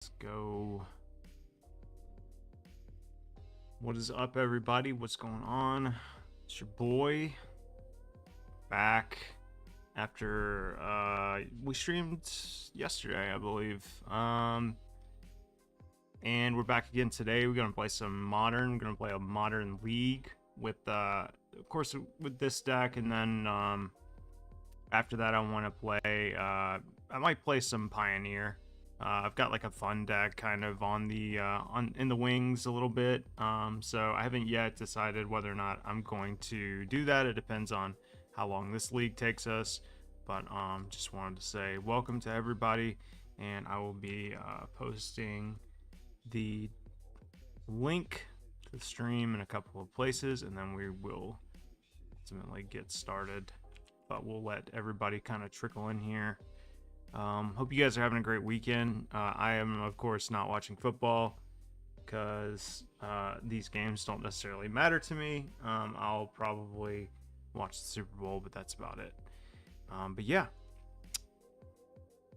Let's go. What is up, everybody? What's going on? It's your boy back after we streamed yesterday, I believe. And we're back again today. We're gonna play some modern. We're gonna play a modern league with of course with this deck, and then after that I want to play I might play some Pioneer. I've got like a fun deck kind of on the in the wings a little bit, so I haven't yet decided whether or not I'm going to do that. It depends on how long this league takes us, but just wanted to say welcome to everybody, and I will be posting the link to the stream in a couple of places, and then we will ultimately get started, but we'll let everybody kind of trickle in here. Hope you guys are having a great weekend. I am, of course, not watching football because these games don't necessarily matter to me. I'll probably watch the Super Bowl, but that's about it. But yeah,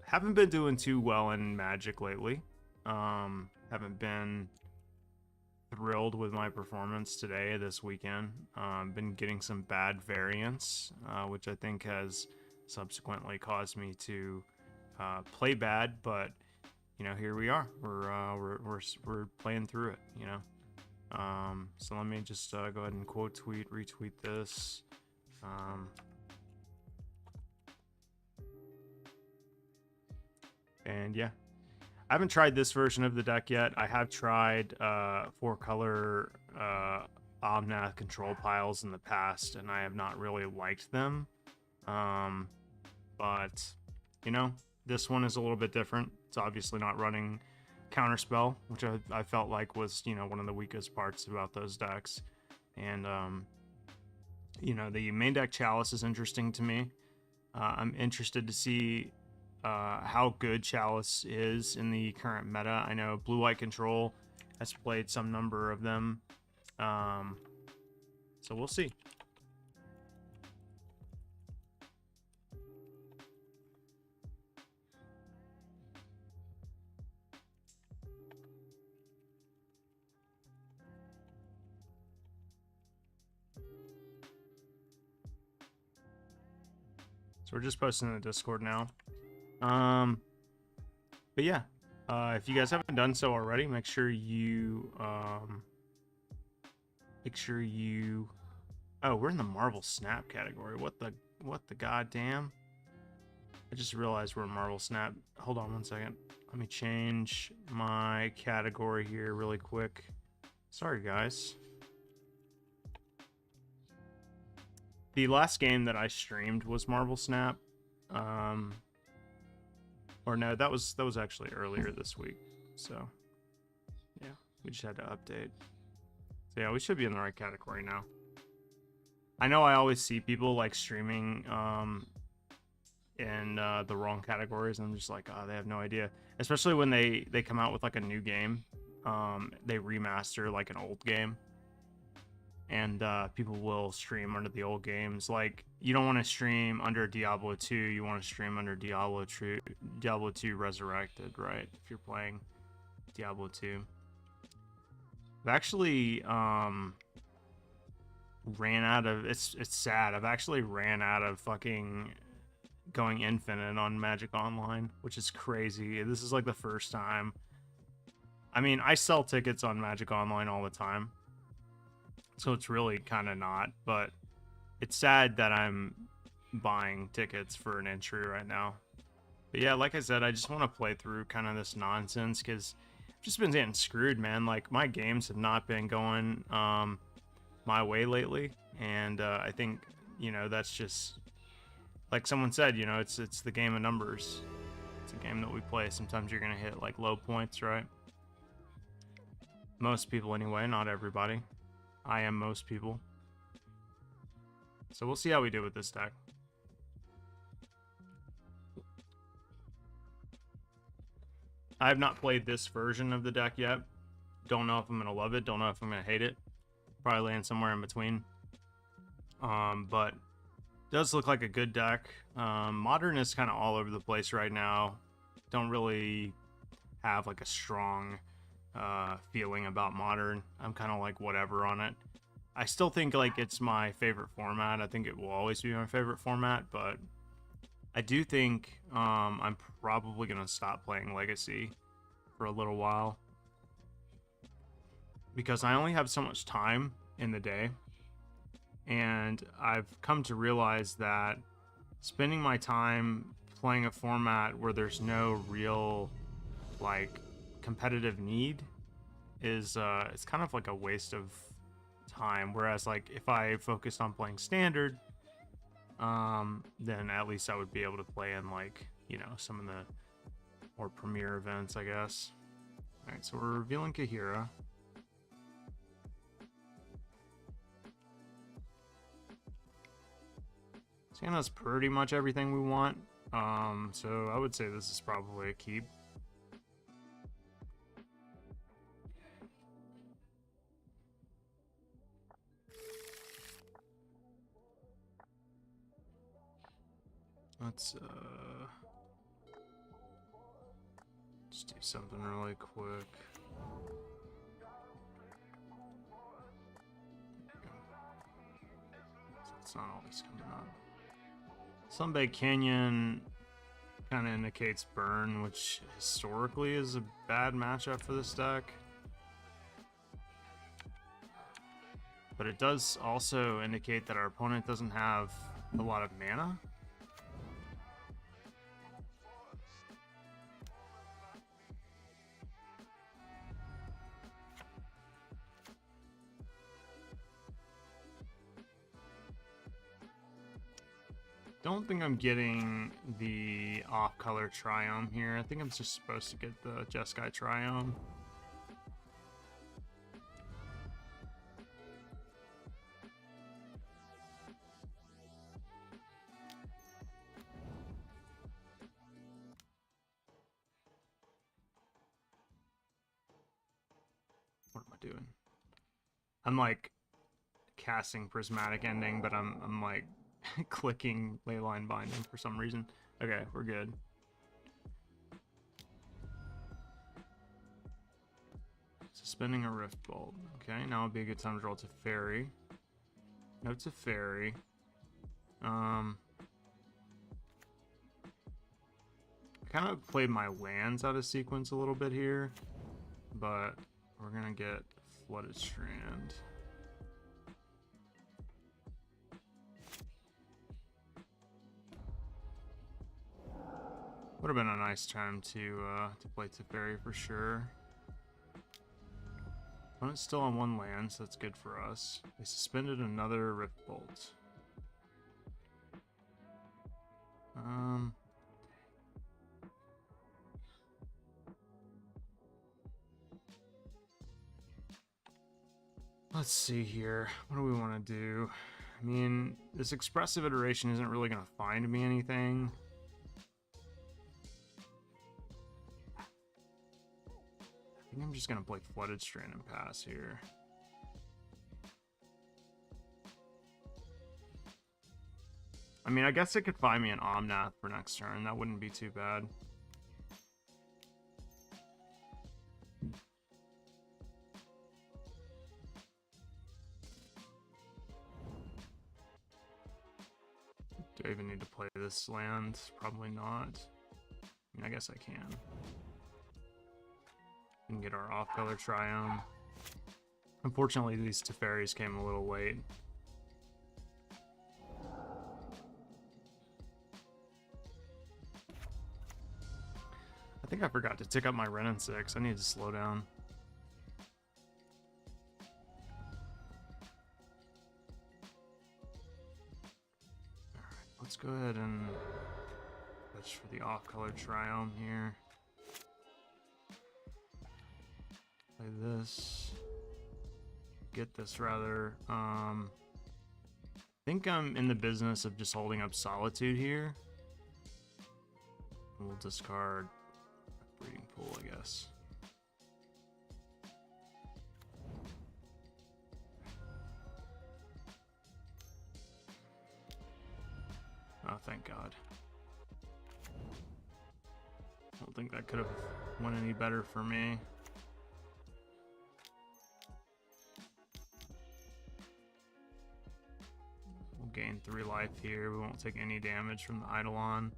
haven't been doing too well in Magic lately. Haven't been thrilled with my performance this weekend. Been getting some bad variance, which I think has subsequently caused me to play bad, but you know, here we are. We're playing through it, you know. So let me just go ahead and quote tweet, retweet this. And yeah, I haven't tried this version of the deck yet. I have tried 4-color Omnath control piles in the past, and I have not really liked them. But you know, this one is a little bit different. It's obviously not running Counterspell, which I felt like was, you know, one of the weakest parts about those decks. And you know, the main deck Chalice is interesting to me. I'm interested to see how good Chalice is in the current meta. I know Blue-White Control has played some number of them, so we'll see. So we're just posting in the Discord now. But yeah, if you guys haven't done so already, make sure you oh, we're in the Marvel Snap category. What the goddamn? I just realized we're in Marvel Snap. Hold on one second. Let me change my category here really quick. Sorry, guys. The last game that I streamed was Marvel Snap. Or no, that was actually earlier this week. So yeah, we just had to update. So yeah, we should be in the right category now. I know I always see people like streaming in the wrong categories, and I'm just like, oh, they have no idea. Especially when they come out with like a new game. They remaster like an old game, and people will stream under the old games. Like, you don't want to stream under Diablo 2, you want to stream under Diablo 2 Resurrected, right? If you're playing Diablo 2. I've actually ran out of, it's sad, I've actually ran out of fucking going infinite on Magic Online, which is crazy. This is like the first time. I mean, I sell tickets on Magic Online all the time, so it's really kind of not, but it's sad that I'm buying tickets for an entry right now. But yeah, like I said, I just want to play through kind of this nonsense because I've just been getting screwed, man. Like, my games have not been going my way lately, and I think, you know, that's just, like someone said, you know, it's the game of numbers. It's a game that we play. Sometimes you're gonna hit like low points, right? Most people anyway, not everybody. I am most people. So we'll see how we do with this deck. I have not played this version of the deck yet. Don't know if I'm gonna love it. Don't know if I'm gonna hate it. Probably land somewhere in between. But it does look like a good deck. Modern is kind of all over the place right now. Don't really have like a strong feeling about Modern. I'm kind of like whatever on it. I still think like it's my favorite format. I think it will always be my favorite format, but I do think I'm probably gonna stop playing Legacy for a little while because I only have so much time in the day, and I've come to realize that spending my time playing a format where there's no real like competitive need is it's kind of like a waste of time. Whereas like if I focused on playing standard, then at least I would be able to play in like, you know, some of the more premier events, I guess. All right, so we're revealing Kaheera. Santa's pretty much everything we want. So I would say this is probably a keep. Let's just do something really quick. So it's not always coming up. Sunbay Canyon kind of indicates burn, which historically is a bad matchup for this deck. But it does also indicate that our opponent doesn't have a lot of mana. Don't think I'm getting the off-color Triome here. I think I'm just supposed to get the Jeskai Triome. What am I doing? I'm like casting Prismatic Ending, but I'm like clicking Leyline Binding for some reason. Okay, we're good. Suspending a Rift Bolt. Okay, now would be a good time to roll to Fairy. No to Fairy. I kind of played my lands out of sequence a little bit here, but we're gonna get Flooded Strand. Would have been a nice time to play Teferi for sure. Opponent's still on one land, so that's good for us. They suspended another Rift Bolt. Let's see here. What do we want to do? I mean, this expressive iteration isn't really going to find me anything. I think I'm just going to play Flooded Strand and pass here. I mean, I guess it could find me an Omnath for next turn. That wouldn't be too bad. Do I even need to play this land? Probably not. I mean, I guess I can. We can get our off-color Triome. Unfortunately, these Teferis came a little late. I think I forgot to tick up my Ren and 6. I need to slow down. Alright, let's go ahead and switch for the off-color Triome here. Play this. Get this, rather. I think I'm in the business of just holding up Solitude here. We'll discard Breeding Pool, I guess. Oh, thank God. We'll don't think that could have went any better for me. We'll gain 3 life here. We won't take any damage from the Eidolon.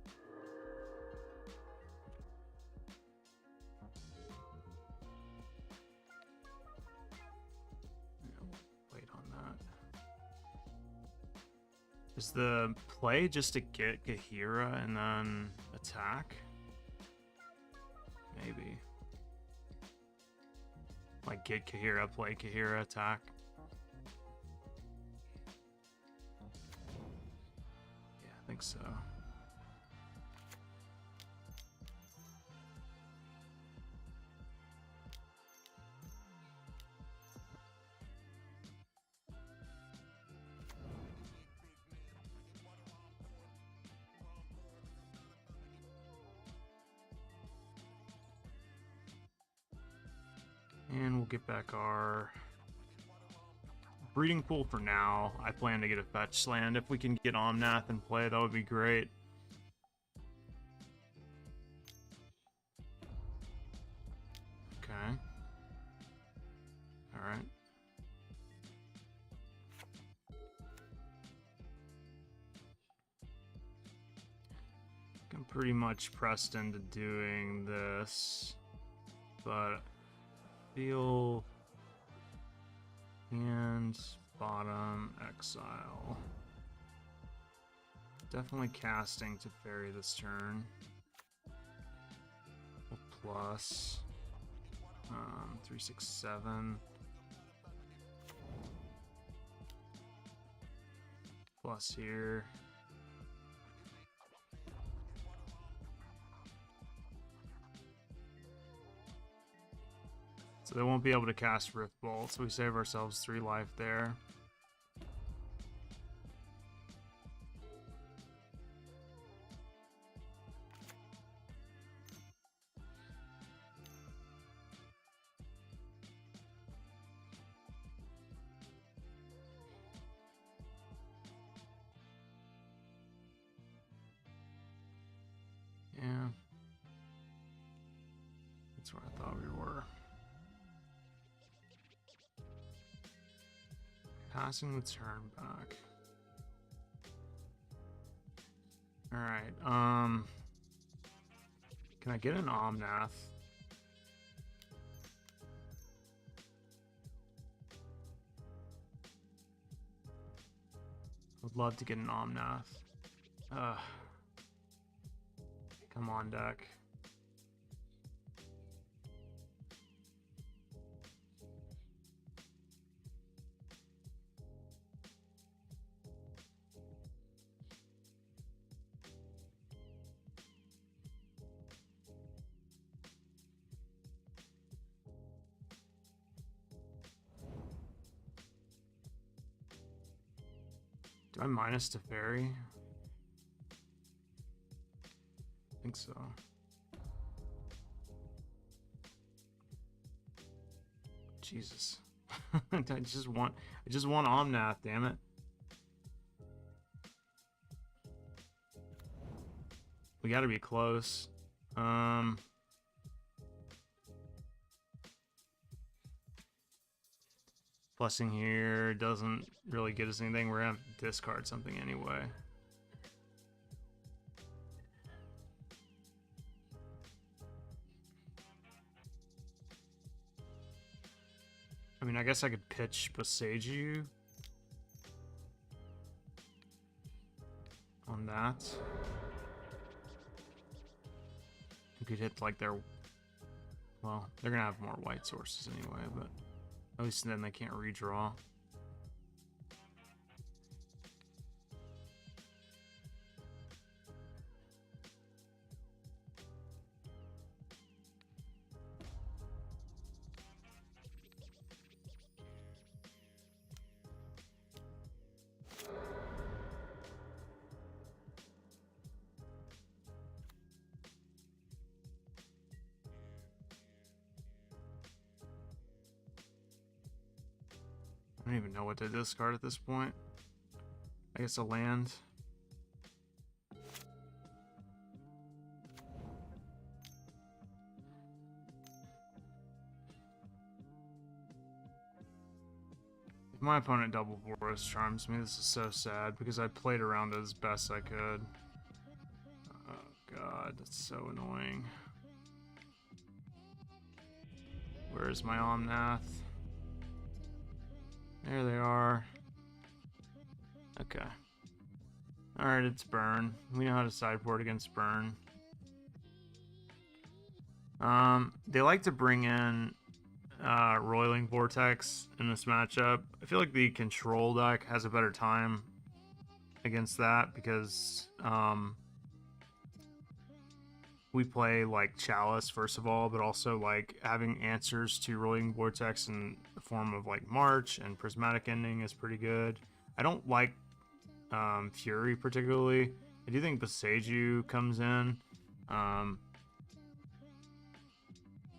Wait on that. Is the play just to get Kaheera and then attack? Maybe. Like get Kaheera, play Kaheera, attack. Yeah, I think so. And we'll get back our breeding pool for now. I plan to get a fetch land. If we can get Omnath and play, that would be great. Okay. Alright. I'm pretty much pressed into doing this, but feel and bottom exile. Definitely casting to ferry this turn. Plus 3, 6, 7. Plus here. So they won't be able to cast Rift Bolt, so we save ourselves 3 life there. Yeah. That's where I thought we were. Passing the turn back. Alright, can I get an Omnath? Would love to get an Omnath. Come on, deck. Do I minus to ferry? I think so. Jesus. I just want Omnath, damn it. We gotta be close. Plussing here doesn't really get us anything. We're gonna have to discard something anyway. I mean, I guess I could pitch Boseiju on that. You could hit like their... Well, they're gonna have more white sources anyway, but at least then they can't redraw. I don't even know what to discard at this point. I guess a land. My opponent double Boros charms me. This is so sad because I played around as best I could. Oh god, that's so annoying. Where's my Omnath? There they are. Okay. Alright, it's Burn. We know how to sideboard against Burn. They like to bring in Roiling Vortex in this matchup. I feel like the Control deck has a better time against that because we play like Chalice first of all, but also like having answers to Roiling Vortex in the form of like March and Prismatic Ending is pretty good. I don't like Fury particularly. I do think Boseiju comes in.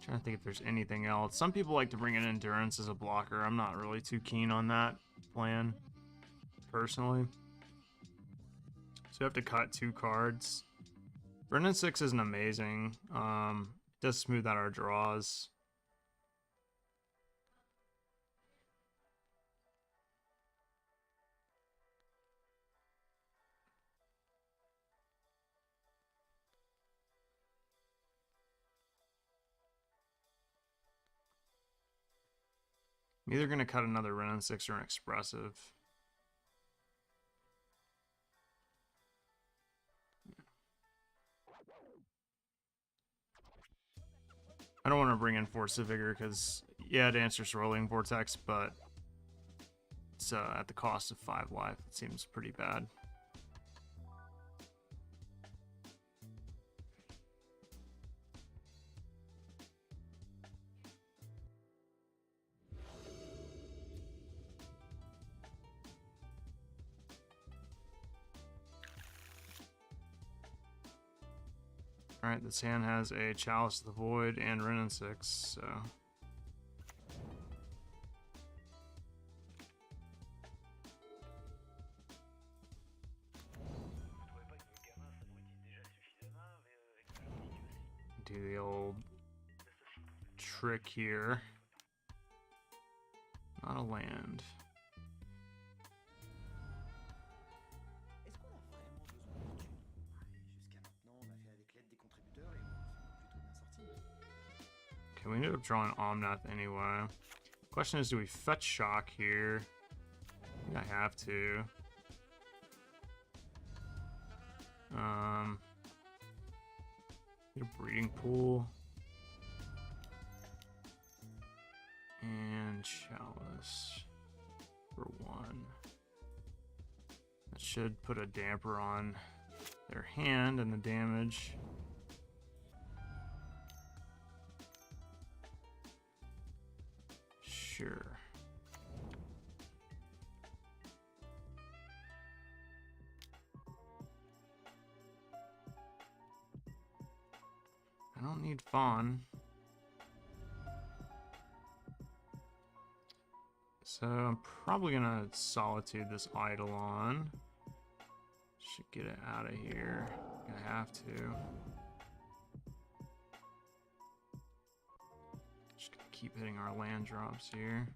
Trying to think if there's anything else. Some people like to bring in Endurance as a blocker. I'm not really too keen on that plan, personally. So you have to cut 2 cards. Brennan 6 isn't amazing. It does smooth out our draws. I'm either going to cut another Renin 6 or an Expressive. I don't want to bring in Force of Vigor because, yeah, it answers Rolling Vortex, but it's at the cost of 5 life. It seems pretty bad. Alright, this hand has a Chalice of the Void and Renin 6, so... do the old trick here. Not a land. Okay, we ended up drawing Omnath anyway. Question is, do we fetch Shock here? I think I have to. Get a Breeding Pool. And Chalice for 1. That should put a damper on their hand and the damage. Sure. I don't need Fawn. So I'm probably gonna Solitude this Eidolon. Should get it out of here. I have to. Just gonna keep hitting our land drops here.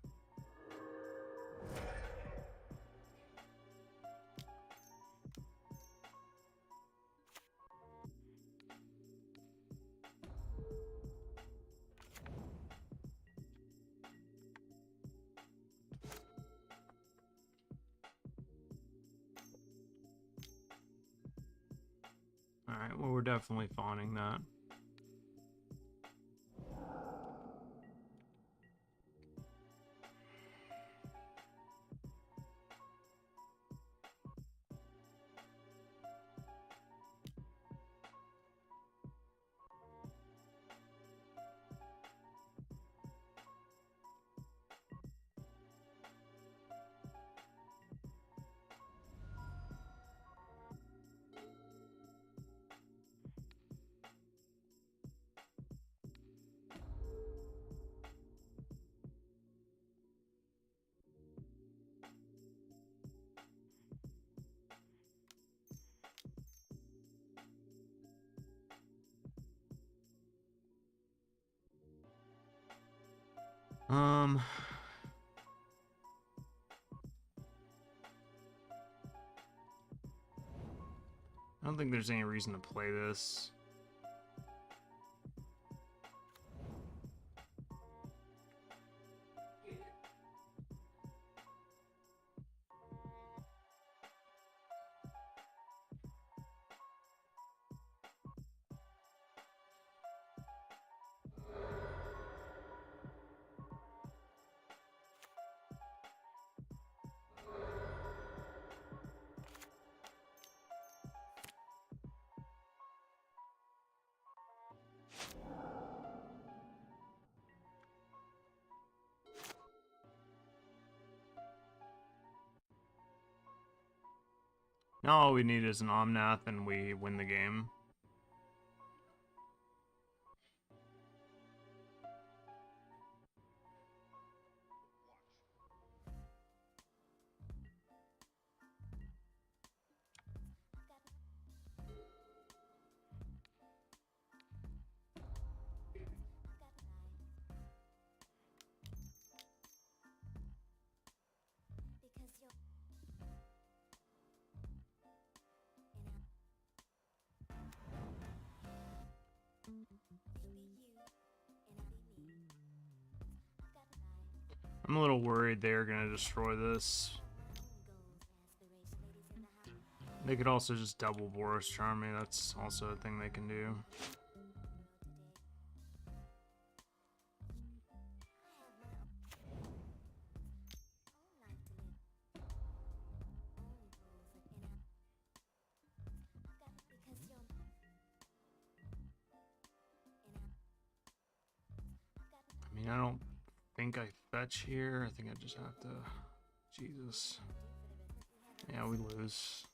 Alright, well, we're definitely fawning that. don't think there's any reason to play this. Now all we need is an Omnath and we win the game. I'm a little worried they're gonna destroy this. They could also just double Boros Charm me. That's also a thing they can do. I mean, I don't think I fetch here. I think I just have to... Jesus. Yeah, we lose.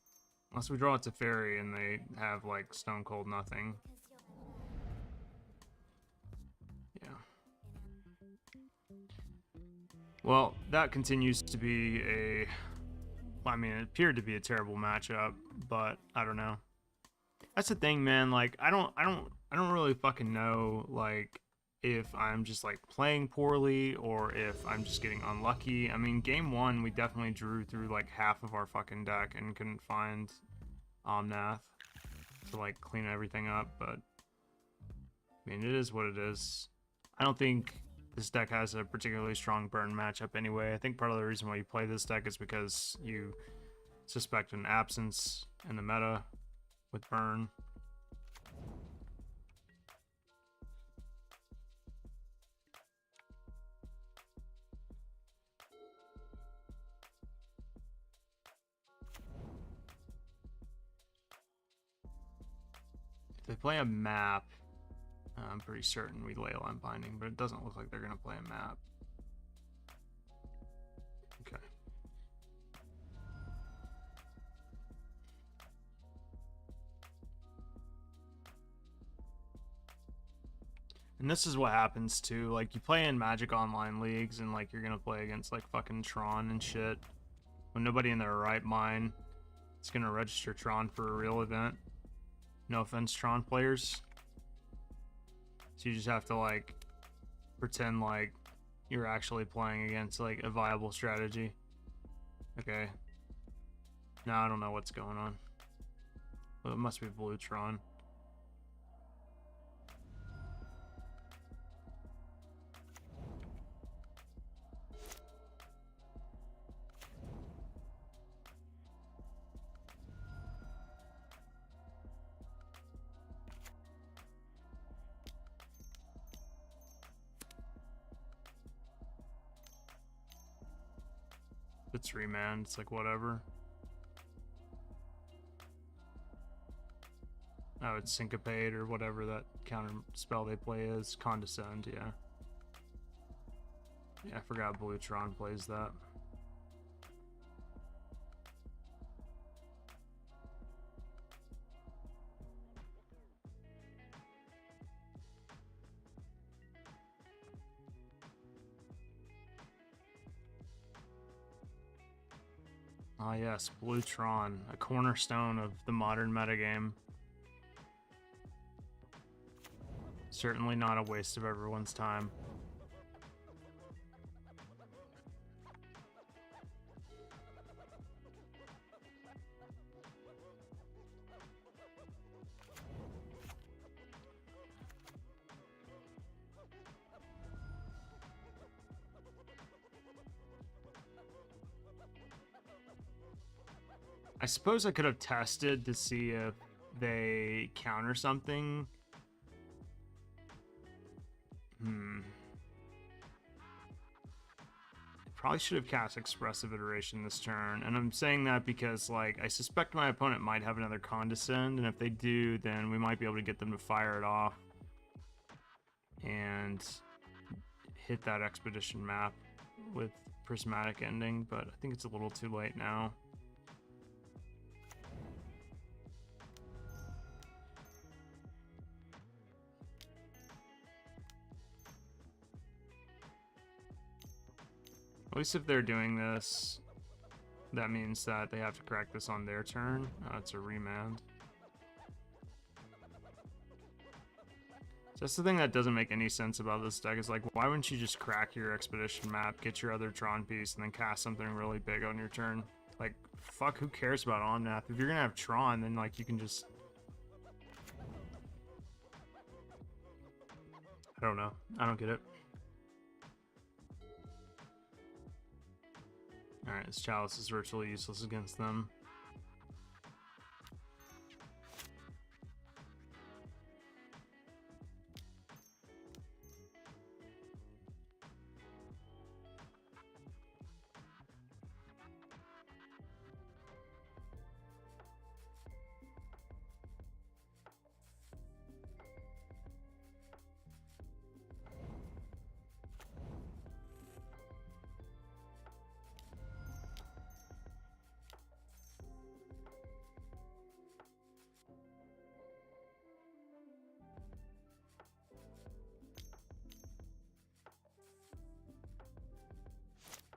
Unless we draw it to Fairy and they have, like, Stone Cold nothing. Yeah. Well, that continues to be a... I mean, it appeared to be a terrible matchup, but I don't know. That's the thing, man. Like, I don't really fucking know, like, if I'm just like playing poorly or if I'm just getting unlucky. I mean, game one, we definitely drew through like half of our fucking deck and couldn't find Omnath to like clean everything up, but I mean, it is what it is. I don't think this deck has a particularly strong burn matchup anyway. I think part of the reason why you play this deck is because you suspect an absence in the meta with burn. If they play a map, I'm pretty certain we Leyline Binding, but it doesn't look like they're going to play a map. Okay. And this is what happens too, like you play in Magic Online leagues and like you're going to play against like fucking Tron and shit. When nobody in their right mind is going to register Tron for a real event. No offense, Tron players. So you just have to like pretend like you're actually playing against like a viable strategy. Okay. Now I don't know what's going on. Well, it must be Blue Tron. It's remand, it's like whatever. Oh, it's Syncopate or whatever that counter spell they play is. Condescend, yeah. Yeah, I forgot Blue Tron plays that. Ah yes, Blue Tron, a cornerstone of the modern metagame. Certainly not a waste of everyone's time. I suppose I could have tested to see if they counter something. Probably should have cast Expressive Iteration this turn, and I'm saying that because, like, I suspect my opponent might have another Condescend, and if they do, then we might be able to get them to fire it off and hit that Expedition map with Prismatic Ending, but I think it's a little too late now. At least if they're doing this, that means that they have to correct this on their turn. It's a remand. So that's the thing that doesn't make any sense about this deck, is like, why wouldn't you just crack your Expedition map, get your other Tron piece, and then cast something really big on your turn? Like, fuck, who cares about Omnath? If you're gonna have Tron, then, like, you can just... I don't know. I don't get it. Alright, this Chalice is virtually useless against them.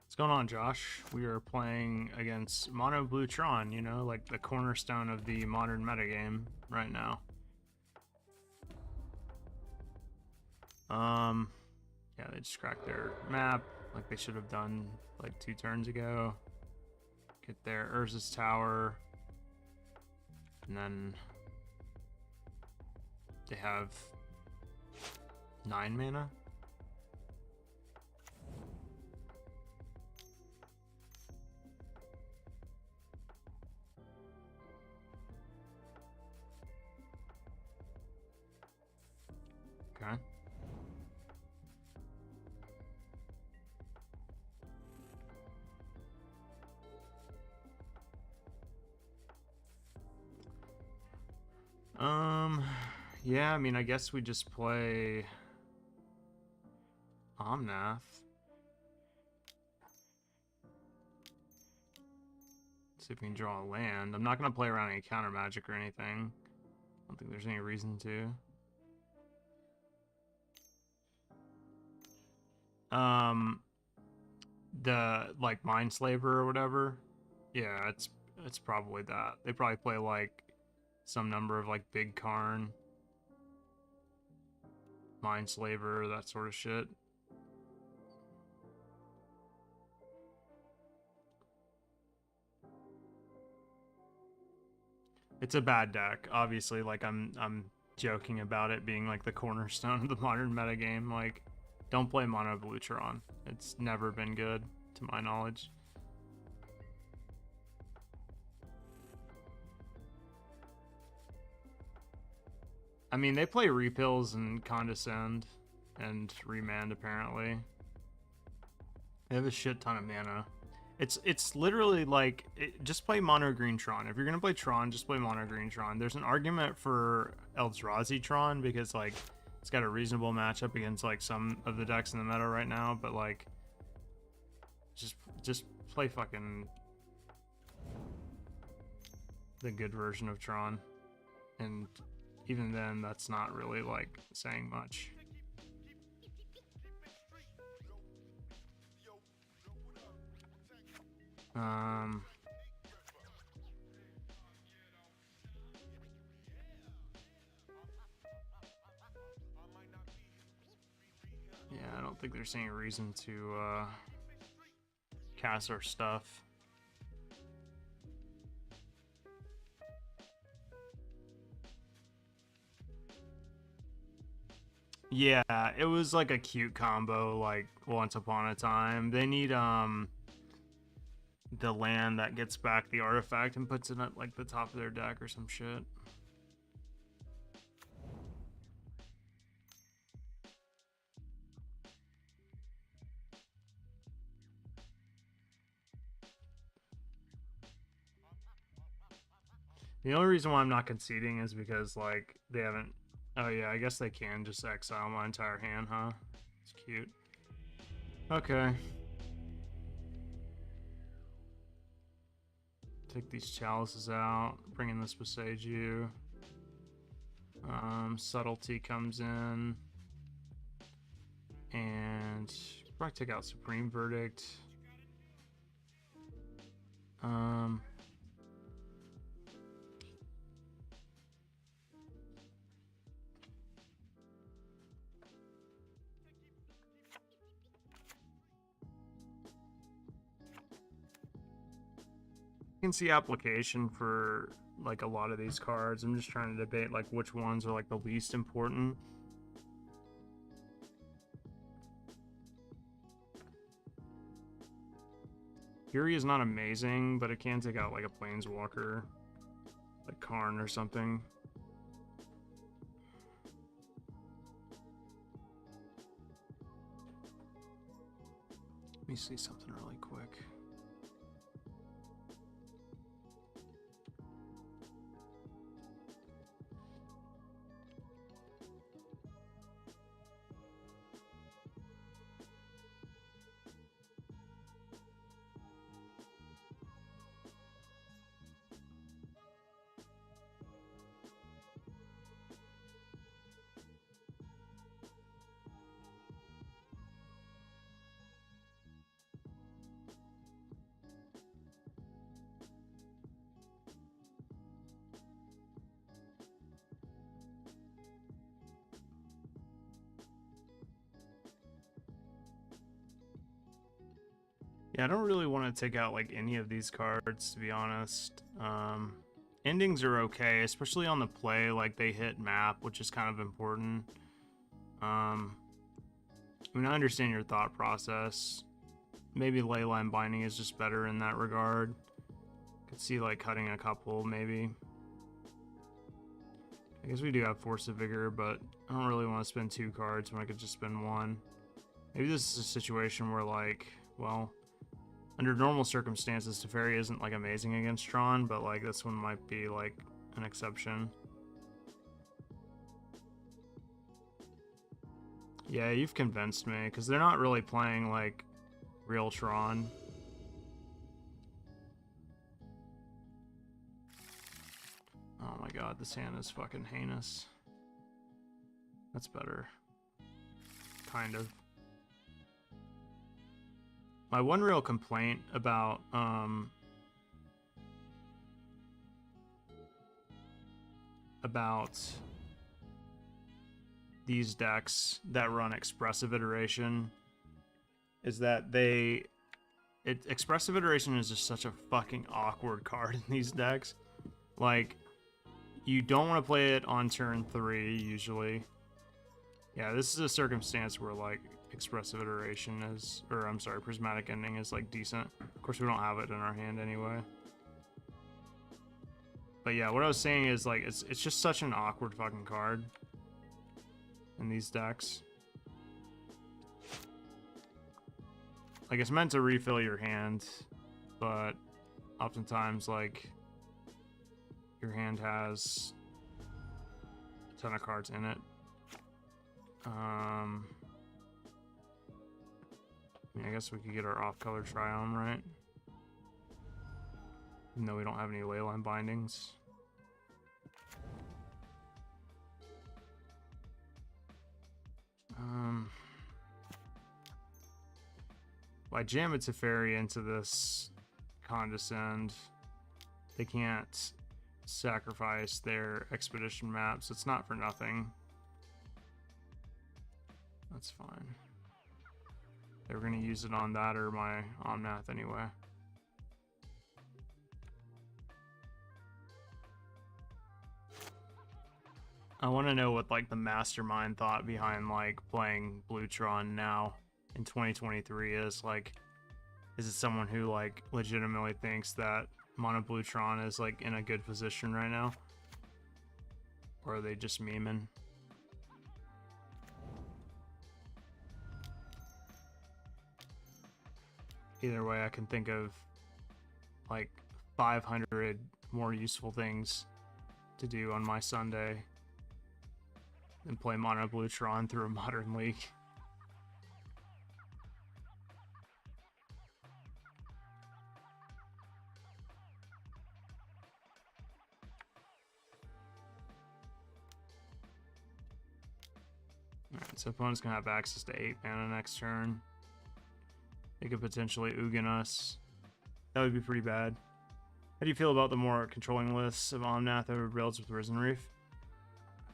What's going on, Josh? We are playing against Mono Blue Tron, you know, like the cornerstone of the modern metagame right now. Yeah, they just cracked their map like they should have done like 2 turns ago. Get their Urza's Tower, and then they have 9 mana. Okay. Yeah, I mean, I guess we just play Omnath. See if we can draw a land. I'm not going to play around any counter magic or anything. I don't think there's any reason to. The, like, Mindslaver or whatever. Yeah, it's probably that. They probably play, like, some number of, like, Big Karn, Mindslaver, that sort of shit. It's a bad deck, obviously. Like, I'm joking about it being like the cornerstone of the modern metagame. Like, don't play Mono Blue Tron. It's never been good, to my knowledge. I mean, they play Repills and Condescend and Remand, apparently. They have a shit ton of mana. It's literally like, just play Mono Green Tron. If you're gonna play Tron, just play Mono Green Tron. There's an argument for Eldrazi Tron because, like, it's got a reasonable matchup against, like, some of the decks in the meta right now, but, like, just play fucking the good version of Tron. And even then, that's not really, like, saying much. Yeah, I don't think there's any reason to cast our stuff. Yeah, it was like a cute combo, like, once upon a time. They need the land that gets back the artifact and puts it at like the top of their deck or some shit. The only reason why I'm not conceding is because like they haven't. Oh yeah, I guess they can just exile my entire hand, huh? It's cute. Okay. Take these chalices out. Bring in this Boseiju. Subtlety comes in. And probably take out Supreme Verdict. You can see application for like a lot of these cards. I'm just trying to debate like which ones are like the least important. Fury is not amazing, but it can take out like a Planeswalker, like Karn or something. Let me see something really quick. Yeah, I don't really want to take out like any of these cards, to be honest. Endings are okay, especially on the play, like they hit map, which is kind of important. I mean, I understand your thought process. Maybe Leyline Binding is just better in that regard. Could see like cutting a couple, maybe. I guess we do have Force of Vigor, but I don't really want to spend 2 cards when I could just spend 1. Maybe this is a situation where like, well, under normal circumstances, Teferi isn't like amazing against Tron, but like this one might be like an exception. Yeah, you've convinced me, because they're not really playing like real Tron. Oh my god, this hand is fucking heinous. That's better. Kind of. My one real complaint about these decks that run expressive iteration is that expressive iteration is just such a fucking awkward card in these decks. Like, you don't want to play it on turn 3 usually. Yeah, this is a circumstance where like expressive iteration is, or I'm sorry, prismatic ending is like decent. Of course, we don't have it in our hand anyway. But yeah, what I was saying is like it's just such an awkward fucking card in these decks. Like, it's meant to refill your hand, but oftentimes like your hand has a ton of cards in it. I mean, I guess we could get our off-color Triome, right? Even though we don't have any Leyline Bindings. If I jam a Teferi into this Condescend, they can't sacrifice their Expedition map, so it's not for nothing. That's fine. They were going to use it on that or my Omnath anyway. I want to know what like the mastermind thought behind like playing Blue Tron now in 2023 is. Like, Is it someone who like legitimately thinks that Mono Blue Tron is like in a good position right now? Or are they just memeing? Either way, I can think of like 500 more useful things to do on my Sunday than play Mono Blue Tron through a modern league. Alright, so opponent's gonna have access to 8 mana next turn. They could potentially Ugin us. That would be pretty bad. How do you feel about the more controlling lists of Omnath over builds with Risen Reef?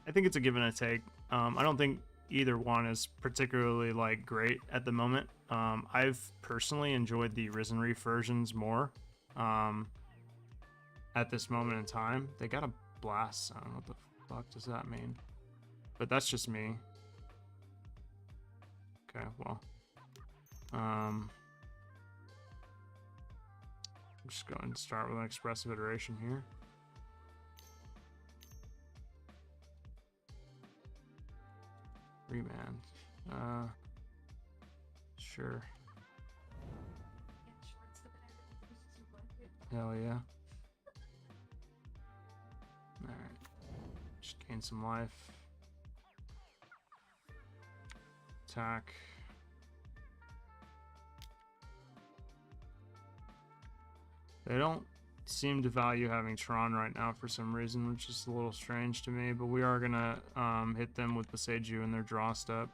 I think it's a give and a take. I don't think either one is particularly like great at the moment. I've personally enjoyed the Risen Reef versions more at this moment in time. They got a blast sound. What the fuck does that mean? But that's just me. Okay, well. I'm just going to start with an expressive iteration here. Remand. Sure. Hell yeah. Alright. Just gain some life. Attack. They don't seem to value having Tron right now for some reason, which is a little strange to me, but we are gonna hit them with the Seiju in their draw step.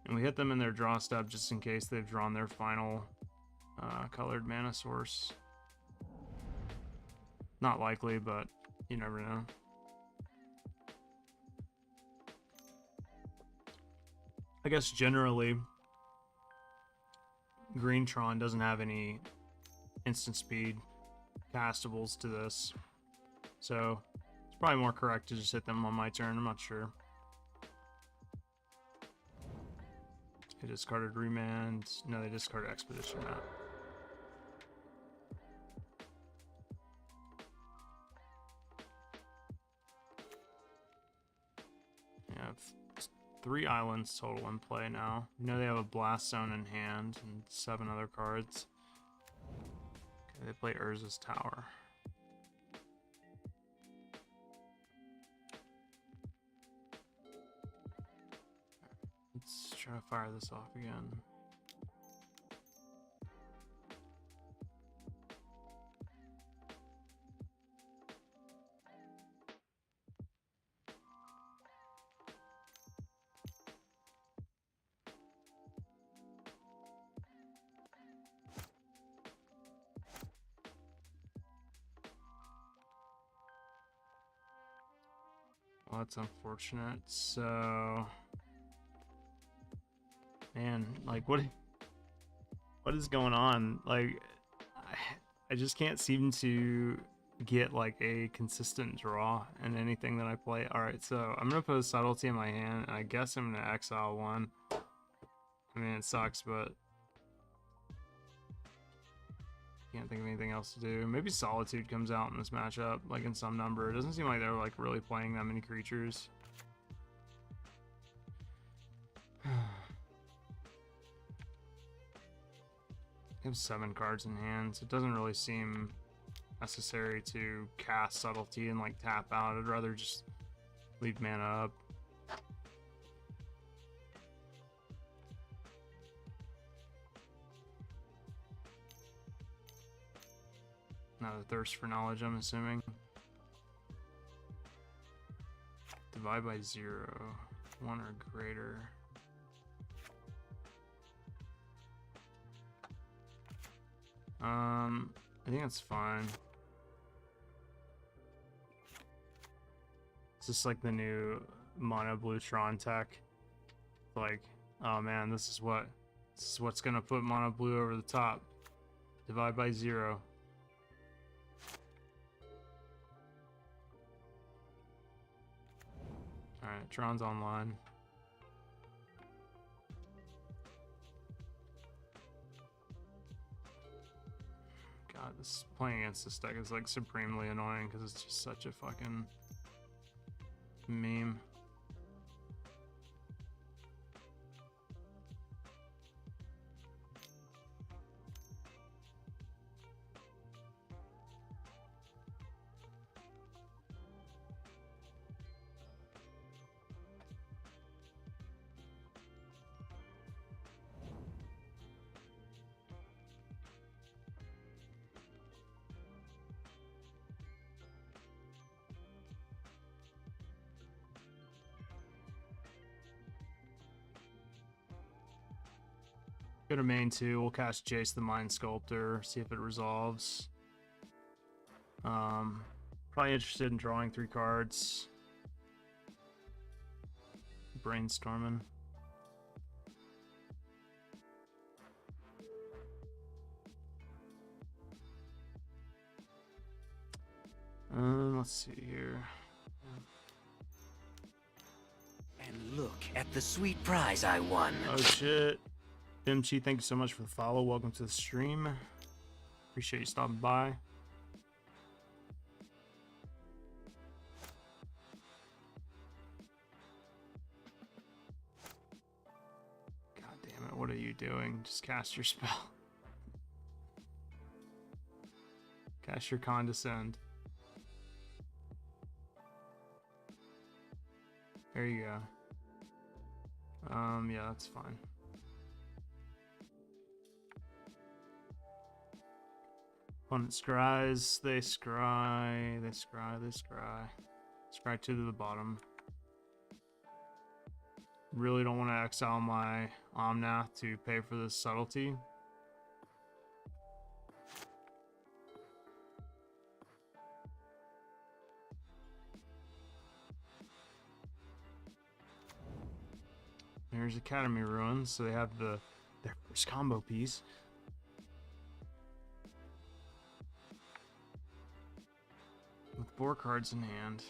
And we hit them in their draw step just in case they've drawn their final colored mana source. Not likely, but you never know. I guess generally, Green Tron doesn't have any instant speed castables to this, so it's probably more correct to just hit them on my turn. I'm not sure. They discarded Remand. No, they discarded Expedition Map. Yeah, 3 islands total in play now. You know they have a Blast Zone in hand and 7 other cards. Okay, they play Urza's Tower. Let's try to fire this off again. Well, that's unfortunate. So, man, like what is going on? Like, I just can't seem to get like a consistent draw in anything that I play. All right, so I'm gonna put a Subtlety in my hand, and I guess I'm gonna exile one. I mean, it sucks, but can't think of anything else to do. Maybe Solitude comes out in this matchup, like in some number. It doesn't seem like they're like really playing that many creatures. They have 7 cards in hand, so it doesn't really seem necessary to cast Subtlety and like tap out. I'd rather just leave mana up. Not a thirst for knowledge, I'm assuming. Divide by 0, 1 or greater. I think that's fine. It's just like the new Mono Blue Tron tech. Like, oh man, this is what's gonna put Mono Blue over the top. Divide by 0. Alright, Tron's online. God, this playing against this deck is like supremely annoying because it's just such a fucking meme. Go to main 2, we'll cast Jace the Mind Sculptor, see if it resolves. Probably interested in drawing 3 cards. Brainstorming. Let's see here. And look at the sweet prize I won. Oh shit. Bimchi, thank you so much for the follow. Welcome to the stream. Appreciate you stopping by. God damn it, what are you doing? Just cast your spell. Cast your Condescend. There you go. Yeah, that's fine. Opponent scries, they scry, they scry, they scry. Scry 2 to the bottom. Really don't want to exile my Omnath to pay for this subtlety. There's Academy Ruins, so they have their first combo piece. With 4 cards in hand.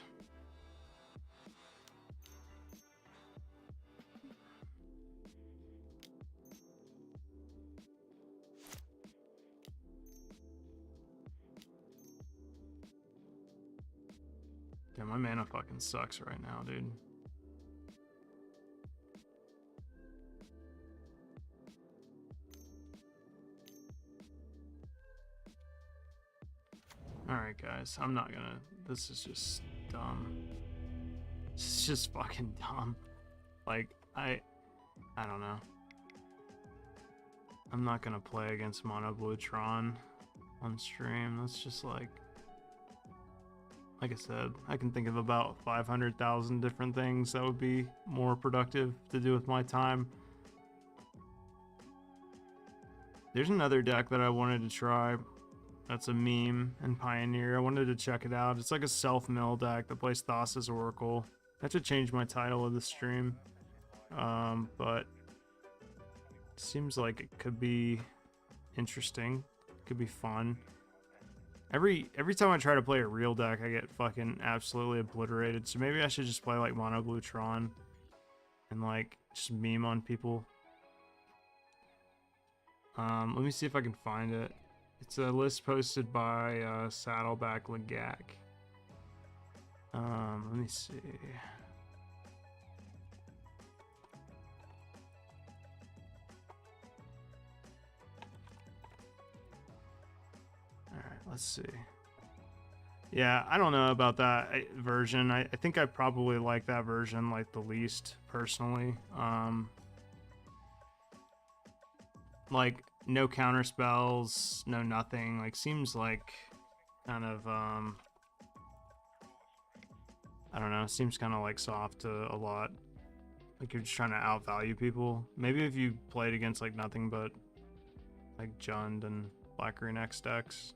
Damn, my mana fucking sucks right now, dude. Alright guys, I'm not gonna, this is just dumb. This is just fucking dumb. Like, I don't know. I'm not gonna play against Mono Blue Tron on stream. That's just like I said, I can think of about 500,000 different things that would be more productive to do with my time. There's another deck that I wanted to try. That's a meme in Pioneer. I wanted to check it out. It's like a self-mill deck that plays Thassa's Oracle. I have to change my title of the stream. But it seems like it could be interesting. It could be fun. Every time I try to play a real deck, I get fucking absolutely obliterated. So maybe I should just play like Mono Blue Tron and like just meme on people. Let me see if I can find it. It's a list posted by Saddleback Legak. Let me see. Alright, let's see. Yeah, I don't know about that version. I think I probably like that version like the least, personally. Like, no counter spells, no nothing. Like, seems like kind of, I don't know, seems kind of like soft a lot. Like, you're just trying to outvalue people. Maybe if you played against, like, nothing but, like, Jund and Black Green X decks,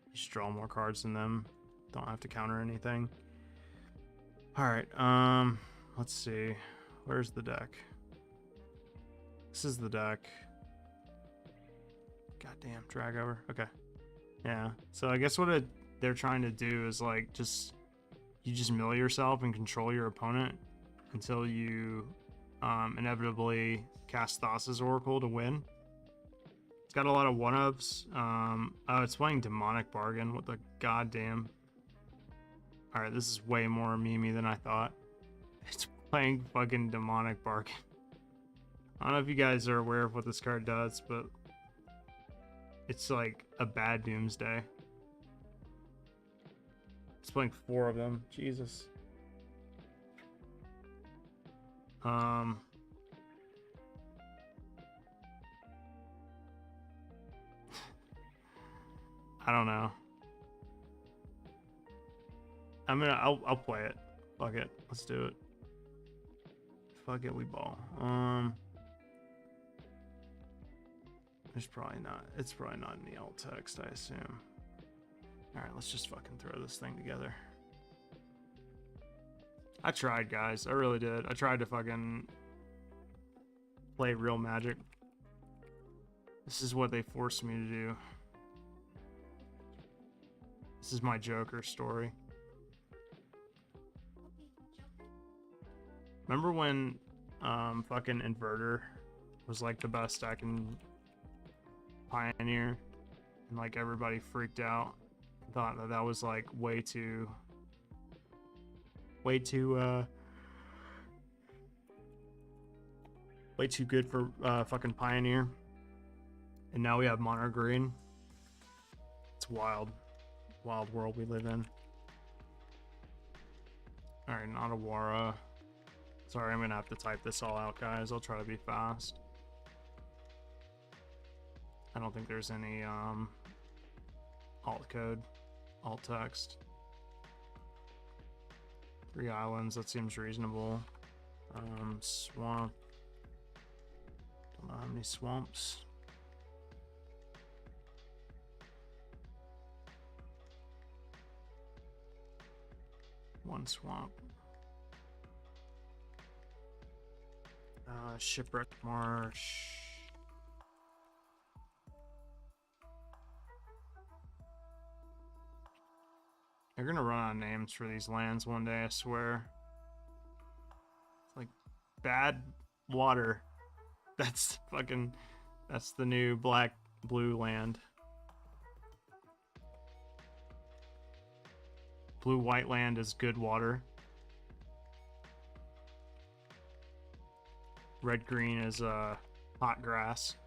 you just draw more cards than them. Don't have to counter anything. Alright, let's see. Where's the deck? This is the deck. Goddamn, drag over. Okay. Yeah. So I guess what they're trying to do is like just you just mill yourself and control your opponent until you inevitably cast Thassa's Oracle to win. It's got a lot of one-ups. Oh, it's playing Demonic Bargain. What the goddamn... Alright, this is way more memey than I thought. It's playing fucking Demonic Bargain. I don't know if you guys are aware of what this card does, but it's like a bad Doomsday. It's playing 4 of them. Jesus. I don't know. I'll play it. Fuck it. Let's do it. Fuck it, we ball. There's probably not. It's probably not in the alt text, I assume. Alright, let's just fucking throw this thing together. I tried, guys. I really did. I tried to fucking play real Magic. This is what they forced me to do. This is my Joker story. Remember when fucking Inverter was like the best deck in Pioneer, and like everybody freaked out, thought that that was like way too good for fucking Pioneer, and now we have Mono Green. It's wild world we live in. All right, not Awara. Sorry, I'm gonna have to type this all out, guys. I'll try to be fast. I don't think there's any alt code, alt text. 3 islands, that seems reasonable. Swamp. Don't know how many swamps. One swamp. Shipwreck Marsh. They're gonna run out of names for these lands one day, I swear. It's like bad water. That's the new blue land. Blue-white land is good water. Red-green is hot grass.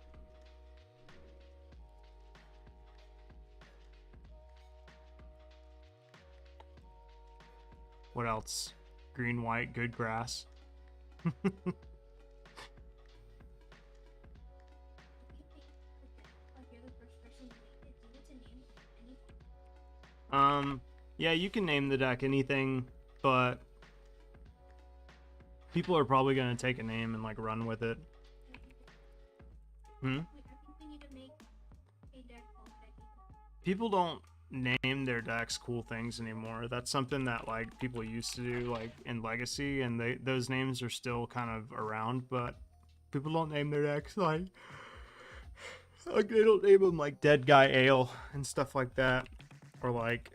What else? Green-white, good grass. Yeah, you can name the deck anything, but people are probably gonna take a name and like run with it. People don't name their decks cool things anymore. That's something that like people used to do like in Legacy, and those names are still kind of around, but people don't name their decks like they don't name them like Dead Guy Ale and stuff like that, or like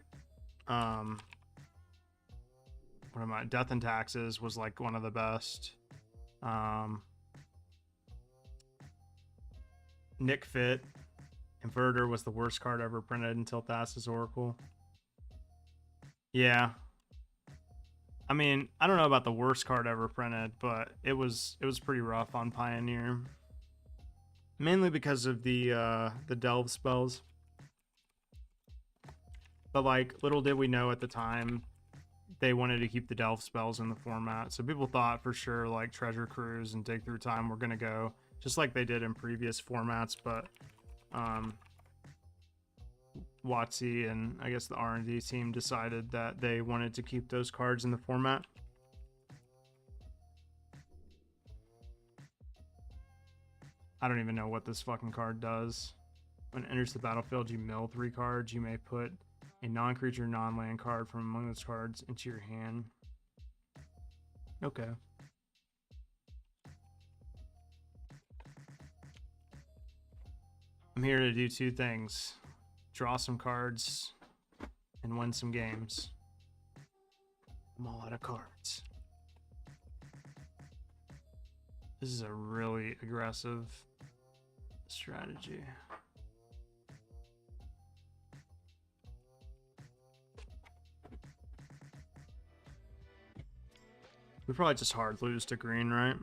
what am I? Death and Taxes was like one of the best. Nick Fit. Inverter was the worst card ever printed until Thassa's Oracle. Yeah. I mean, I don't know about the worst card ever printed, but it was pretty rough on Pioneer. Mainly because of the delve spells. But like, little did we know at the time, they wanted to keep the delve spells in the format. So people thought for sure like Treasure Cruise and Dig Through Time were gonna go just like they did in previous formats, but WotC and I guess the R&D team decided that they wanted to keep those cards in the format. I don't even know what this fucking card does. When it enters the battlefield, you mill 3 cards. You may put a non-creature, non-land card from among those cards into your hand. Okay. I'm here to do 2 things. Draw some cards and win some games. I'm all out of cards. This is a really aggressive strategy. We probably just hard lose to green, right?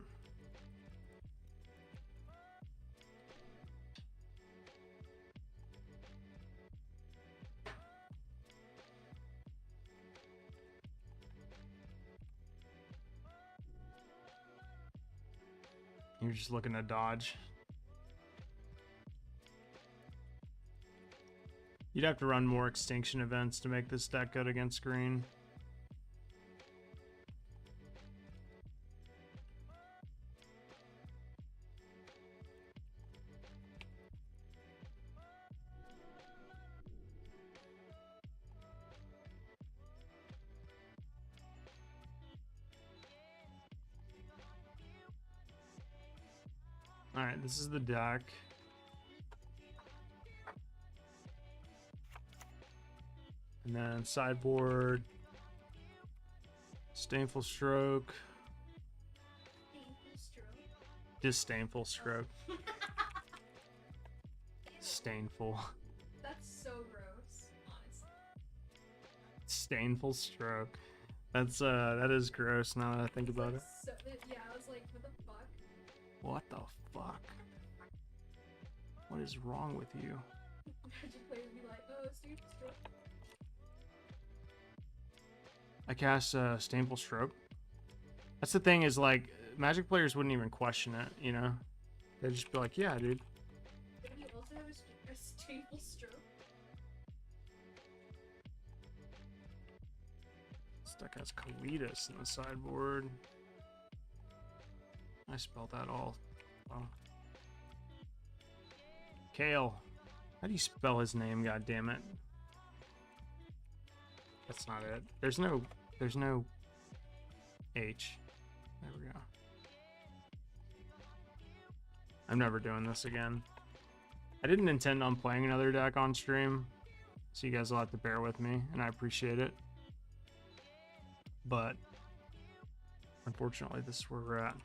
You're just looking to dodge. You'd have to run more extinction events to make this deck good against green. Alright, this is the deck. And then sideboard. Disdainful stroke. Disdainful stroke. Stainful. That's so gross, honestly. Stainful stroke. That's that is gross now that I think about it. So, yeah, I was like, what the fuck? What the fuck? What is wrong with you? Magic players be like, oh, Steve stroke. I cast Stainful Stroke. That's the thing is like Magic players wouldn't even question it, you know? They'd just be like, yeah, dude. Don't you also have a stable stroke? This deck has Kalitas in the sideboard. I spelled that all. Oh. Kale. How do you spell his name, god damn it? That's not it. There's no H. There we go. I'm never doing this again. I didn't intend on playing another deck on stream, so you guys will have to bear with me, and I appreciate it. But unfortunately, this is where we're at.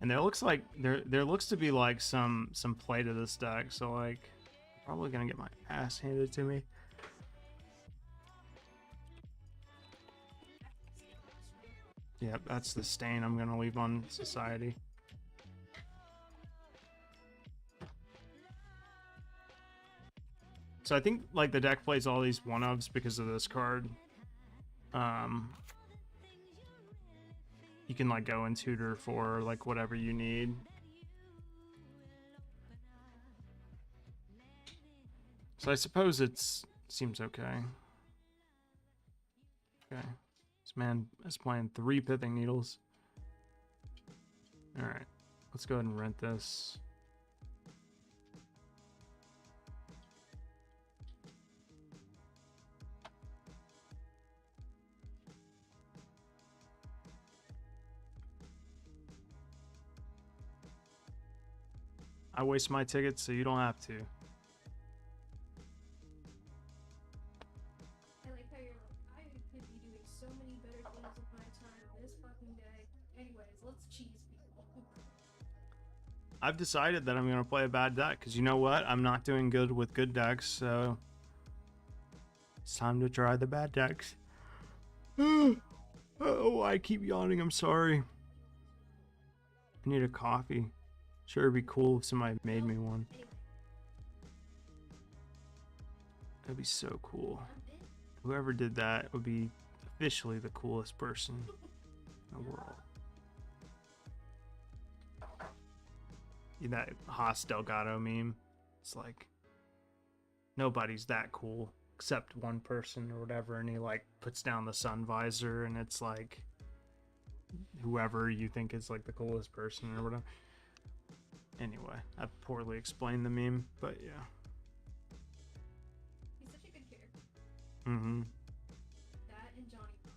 And there looks like there looks to be like some play to this deck, so like I'm probably gonna get my ass handed to me. Yep, that's the stain I'm gonna leave on society. So I think like the deck plays all these one-ofs because of this card. You can like go and tutor for like whatever you need. So I suppose it's seems okay. Okay. This man is playing 3 Pithing Needles. Alright. Let's go ahead and rent this. I waste my tickets so you don't have to. I like how you're like, I could be doing so many better things with my time this fucking day. Anyways, let's cheese people. I've decided that I'm going to play a bad deck because you know what? I'm not doing good with good decks, so it's time to try the bad decks. Oh, I keep yawning. I'm sorry. I need a coffee. Sure, it'd be cool if somebody made me one. That'd be so cool. Whoever did that would be officially the coolest person in the world. That Haas Delgado meme. It's like nobody's that cool except one person or whatever, and he like puts down the sun visor and it's like whoever you think is like the coolest person or whatever. Anyway, I poorly explained the meme, but yeah. He's such a good character. Mm-hmm. That and Johnny Bravo.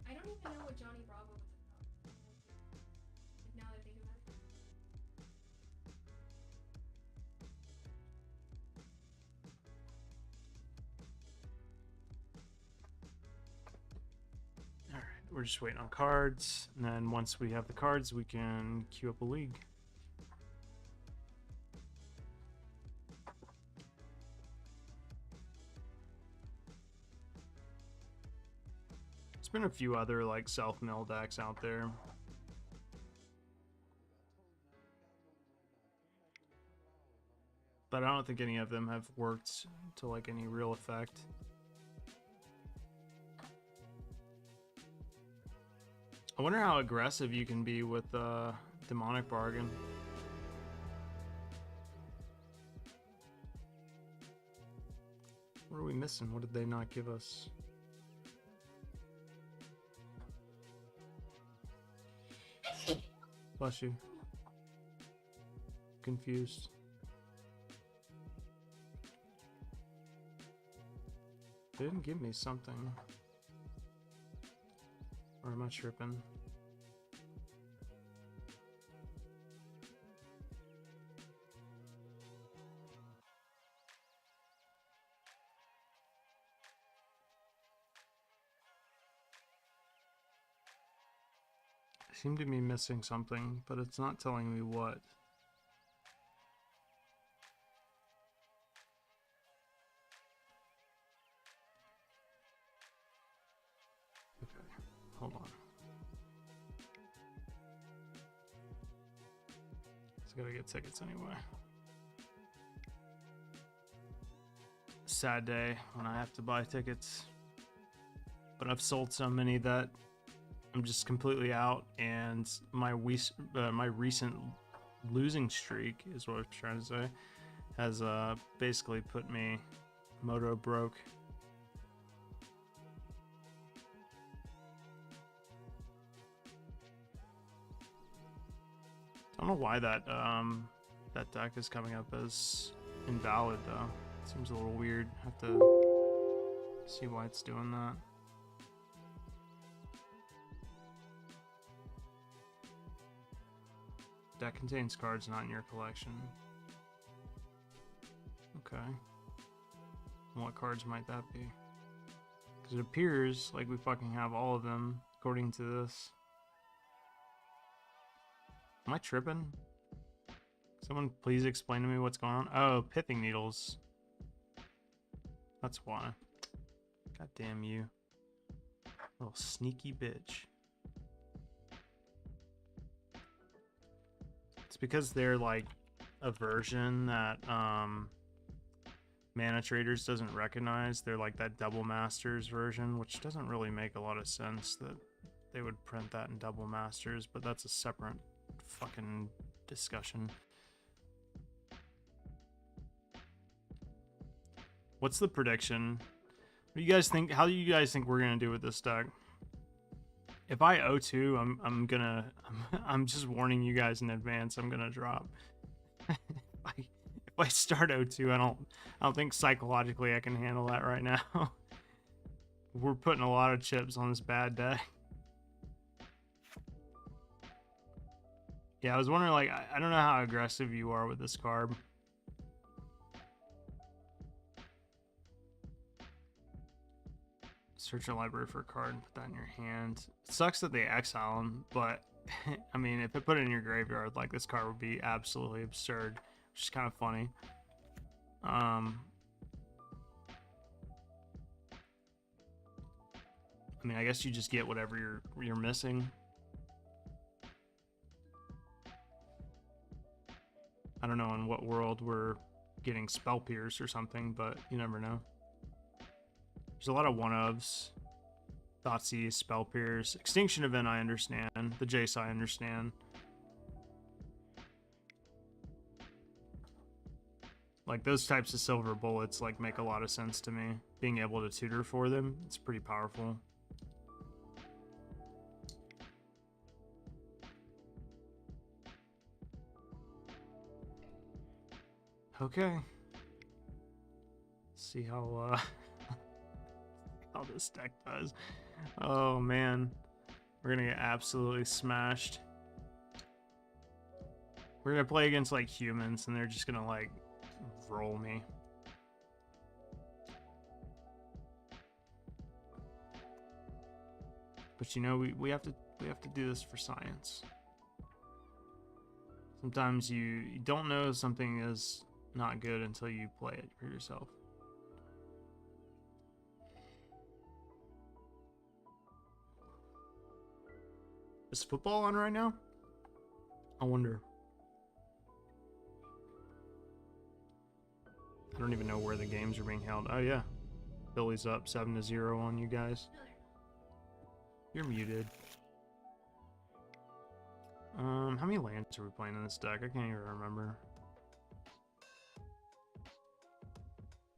I don't even know what Johnny Bravo was about. Like, now that I think about it. we're just waiting on cards, and then once we have the cards, we can queue up a league. There's been a few other like self-mill decks out there. But I don't think any of them have worked to like any real effect. I wonder how aggressive you can be with Demonic Bargain. What are we missing? What did they not give us? Bless you. Confused. They didn't give me something. Or am I tripping? I seem to be missing something, but it's not telling me what. Okay, hold on. Just gotta get tickets anyway. Sad day when I have to buy tickets. But I've sold so many that I'm just completely out, and my recent losing streak is what I was trying to say has basically put me moto broke. I don't know why that that deck is coming up as invalid though. Seems a little weird. Have to see why it's doing that. Deck contains cards not in your collection. Okay. And what cards might that be? Because it appears like we fucking have all of them, according to this. Am I tripping? Someone please explain to me what's going on. Oh, pithing needles. That's why. God damn you. Little sneaky bitch. It's because they're like a version that Mana Traders doesn't recognize. They're like that Double Masters version, which doesn't really make a lot of sense that they would print that in Double Masters, but that's a separate fucking discussion. What's the prediction? What do you guys think? How do you guys think we're gonna do with this deck? If I O2, I'm just warning you guys in advance. I'm gonna drop. If I start O2, I don't think psychologically I can handle that right now. We're putting a lot of chips on this bad deck. Yeah, I was wondering, like, I don't know how aggressive you are with this card. Search your library for a card and put that in your hand. It sucks that they exile them, but I mean, if it put it in your graveyard, like, this card would be absolutely absurd, which is kind of funny. I mean, I guess you just get whatever you're missing. I don't know in what world we're getting Spell Pierce or something, but you never know. There's a lot of one-ofs. Thoughtseize, Spell Pierce. Extinction Event I understand. The Jace I understand. Like, those types of silver bullets, like, make a lot of sense to me. Being able to tutor for them, it's pretty powerful. Okay. See how how this deck does. Oh man, we're gonna get absolutely smashed. We're gonna play against like humans, and they're just gonna like roll me. But you know, we have to do this for science. Sometimes you don't know something is not good until you play it for yourself. Is football on right now? I wonder. I don't even know where the games are being held. Oh yeah. Philly's up 7-0 on you guys. No, they're not. You're muted. How many lands are we playing in this deck? I can't even remember.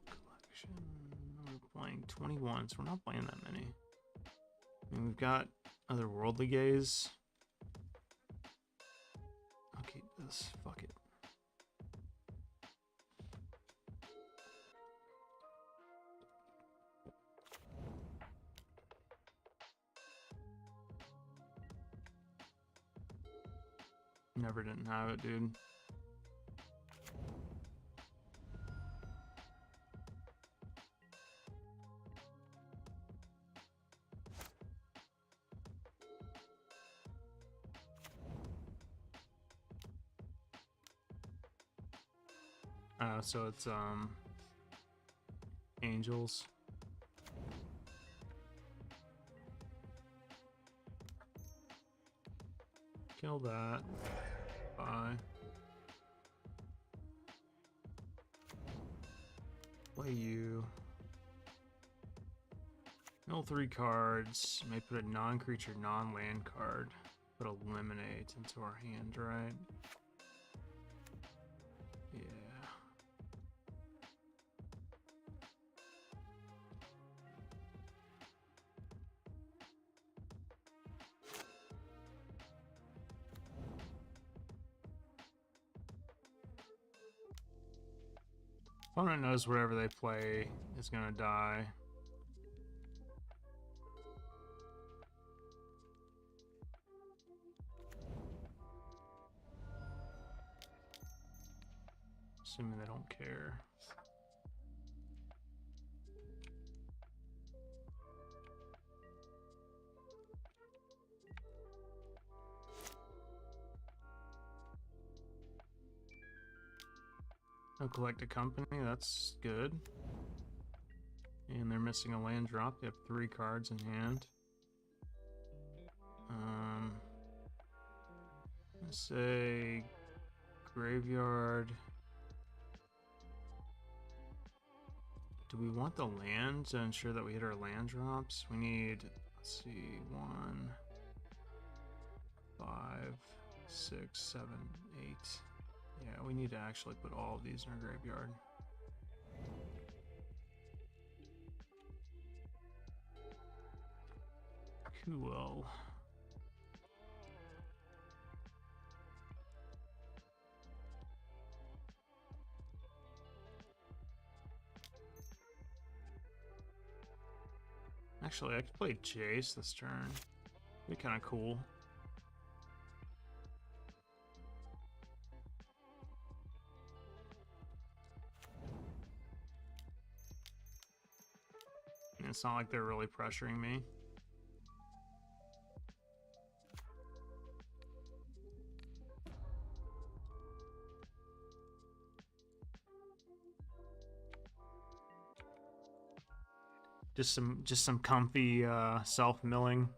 Collection. We're playing 21, so we're not playing that many. I mean, we've got otherworldly gaze. I'll keep this. Fuck it. Never didn't have it, dude. So it's angels. Kill that. Bye. Play you. Mill 3 cards. May put a non-creature, non-land card. Put eliminate into our hand, right? Yeah. Opponent knows whatever they play is gonna die. Assuming they don't care. No collect a company, that's good. And they're missing a land drop. They have 3 cards in hand. Let's say graveyard. Do we want the land to ensure that we hit our land drops? We need, let's see, 1, 5, 6, 7, 8. Yeah, we need to actually put all of these in our graveyard. Cool. Actually, I could play Jace this turn. Be kind of cool. And it's not like they're really pressuring me. Just some comfy self-milling.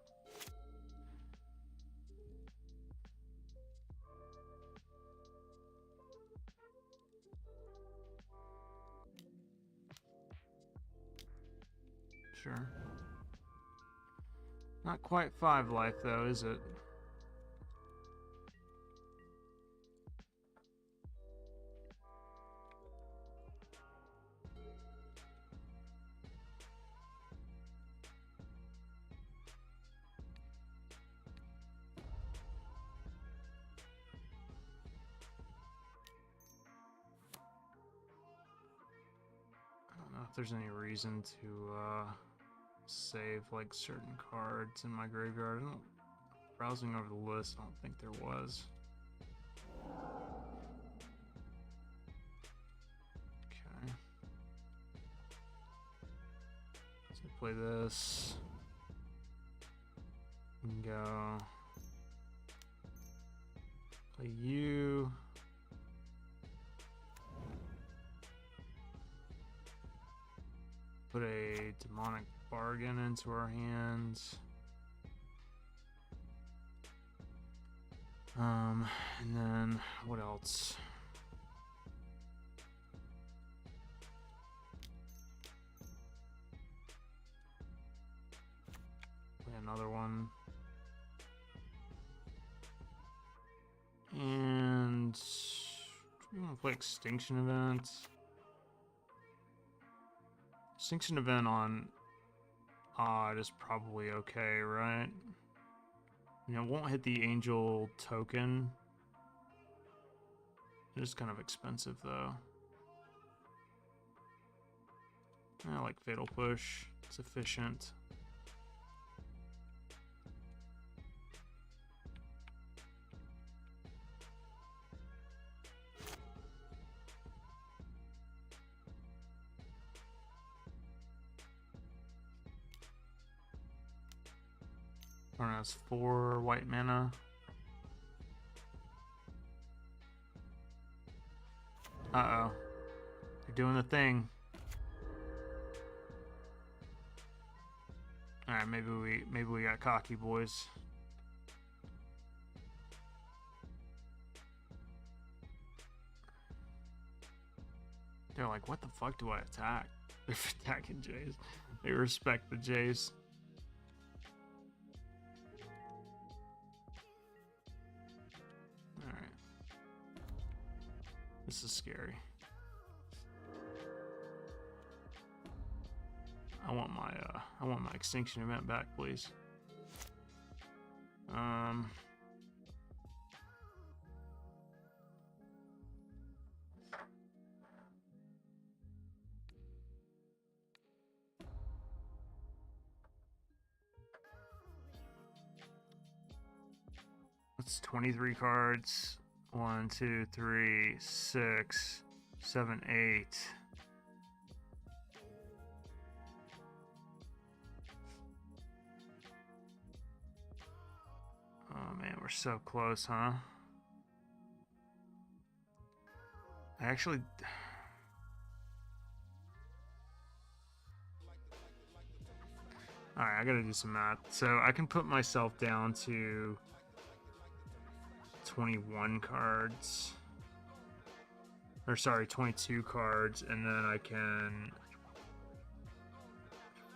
Sure. Not quite 5 life though, is it? I don't know if there's any reason to save like certain cards in my graveyard. Browsing over the list, I don't think there was. Okay. So play this. can go play you. Put a demonic bargain into our hands. And then what else? Play another one. And do we want to play Extinction Event? Extinction Event on Odd is probably okay, right? You know, won't hit the Angel token. It is kind of expensive though. I like Fatal Push. It's efficient. Turn has 4 white mana. Uh-oh. You're doing the thing. Alright, maybe we got cocky, boys. They're like, what the fuck do I attack? They're attacking Jays. They respect the Jays. Alright. This is scary. I want my Extinction Event back, please. That's 23 cards. 1, 2, 3, 6, 7, 8. Oh man, we're so close, huh? I actually... Alright, I gotta do some math. So I can put myself down to 21 cards. Or sorry, 22 cards, and then I can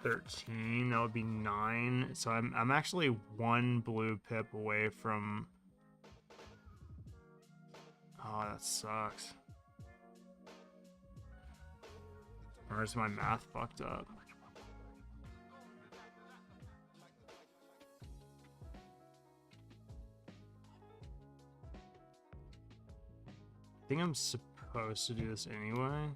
13. That would be 9. So I'm actually 1 blue pip away from. Oh, that sucks. Or is my math fucked up? I think I'm supposed to do this anyway.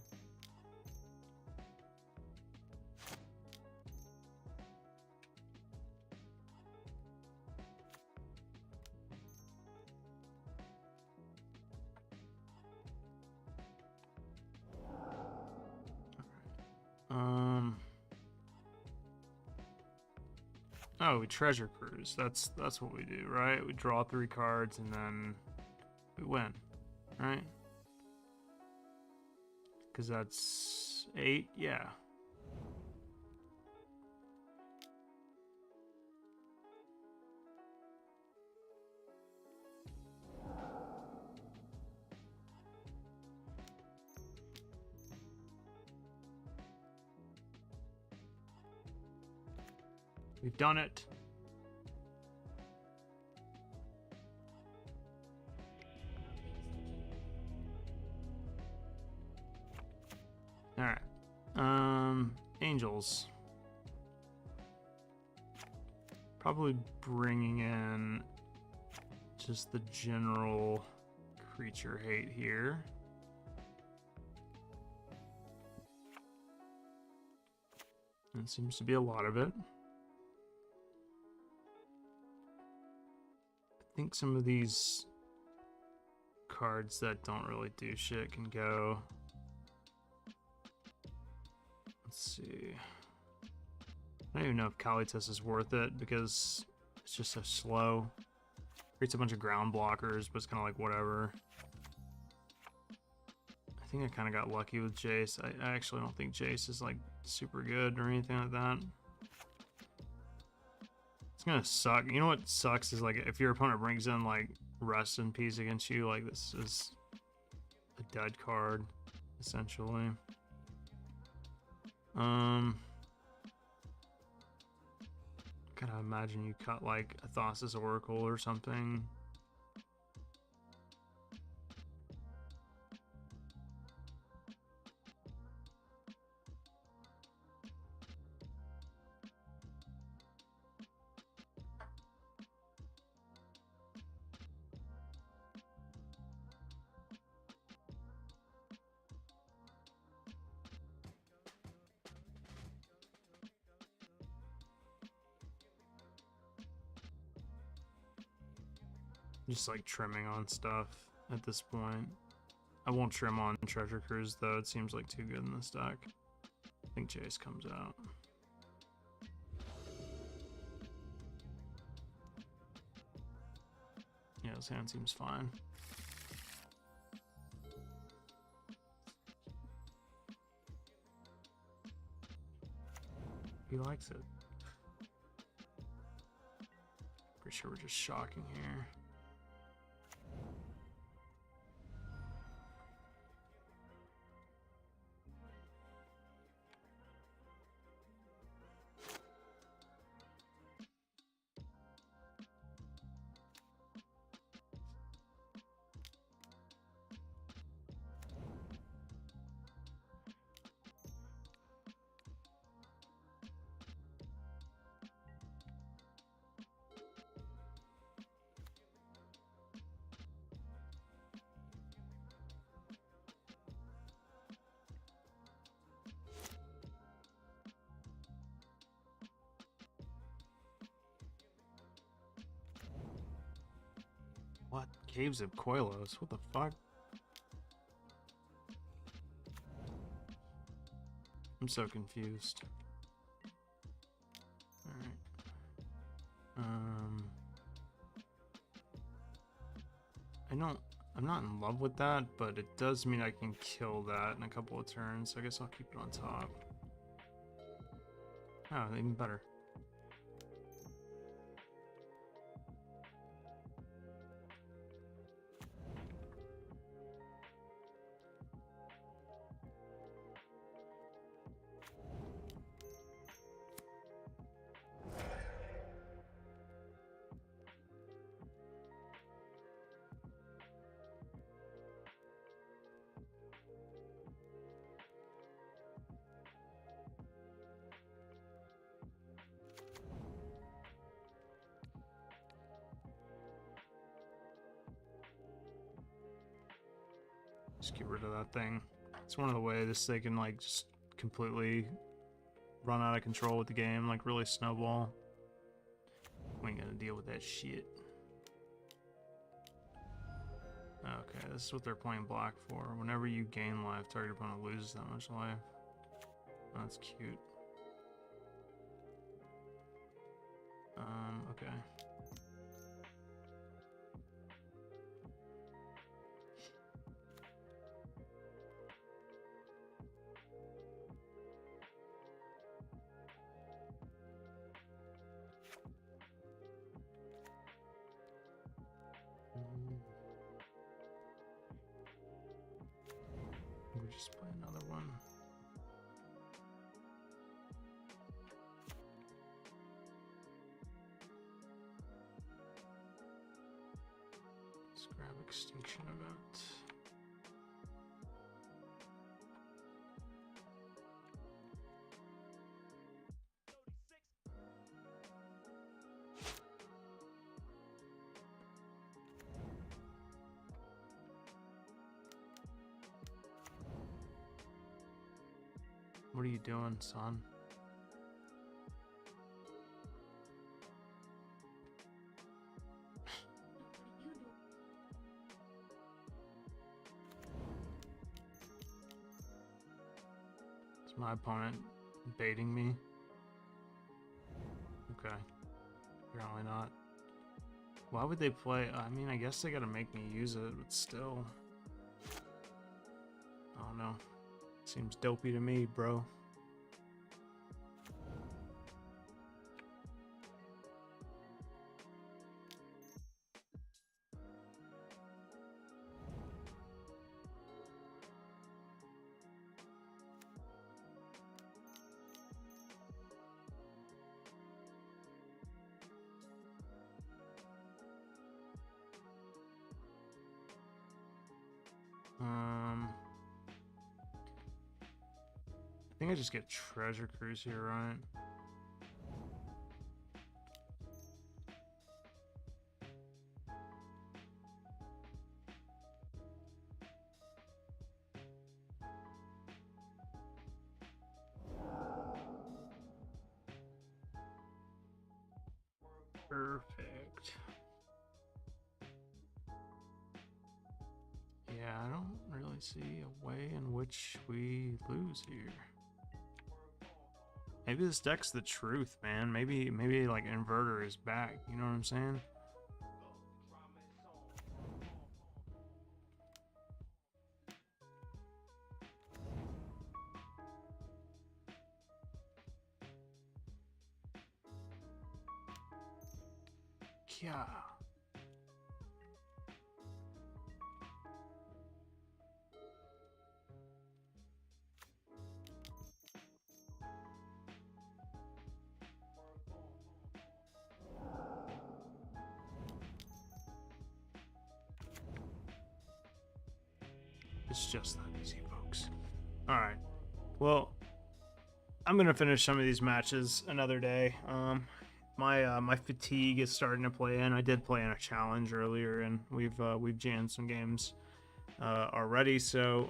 Oh, we treasure cruise. That's what we do, right? We draw 3 cards and then we win, right? Because that's 8, yeah. We've done it. All right. Angels. Probably bringing in just the general creature hate here. It seems to be a lot of it. I think some of these cards that don't really do shit can go. Let's see. I don't even know if Kalitas is worth it because It's just so slow. Creates a bunch of ground blockers, but it's kind of like whatever. I think I kind of got lucky with Jace. I actually don't think Jace is like super good or anything like that. It's gonna suck. You know what sucks is like if your opponent brings in like Rest in Peace against you, like this is a dead card, essentially. Gotta imagine you cut like a Thassa's Oracle or something. Just like trimming on stuff at this point. I won't trim on Treasure Cruise though, it seems like too good in this deck. I think Jace comes out. Yeah, his hand seems fine. He likes it. Pretty sure we're just shocking here. What? Caves of Koilos? What the fuck? I'm so confused. Alright. I'm not in love with that, but it does mean I can kill that in a couple of turns, so I guess I'll keep it on top. Oh, even better. Just get rid of that thing. It's one of the ways they can like just completely run out of control with the game, like really snowball. We ain't gonna deal with that shit. Okay, this is what they're playing black for. Whenever you gain life, target opponent loses that much life. Oh, that's cute. Okay. We'll just play another one. Let's grab Extinction Event. What are you doing, son? Is my opponent baiting me? Okay. Apparently not. Why would they play? I mean, I guess they gotta make me use it, but still. I don't know. Seems dopey to me, bro. I think I just get Treasure Cruise here, right? Perfect. Yeah, I don't really see a way in which we lose here. Maybe this deck's the truth, man. Maybe like Inverter is back. You know what I'm saying? Yeah. It's just that easy, folks. All right. Well, I'm gonna finish some of these matches another day. My fatigue is starting to play in. I did play in a challenge earlier, and we've jammed some games already. So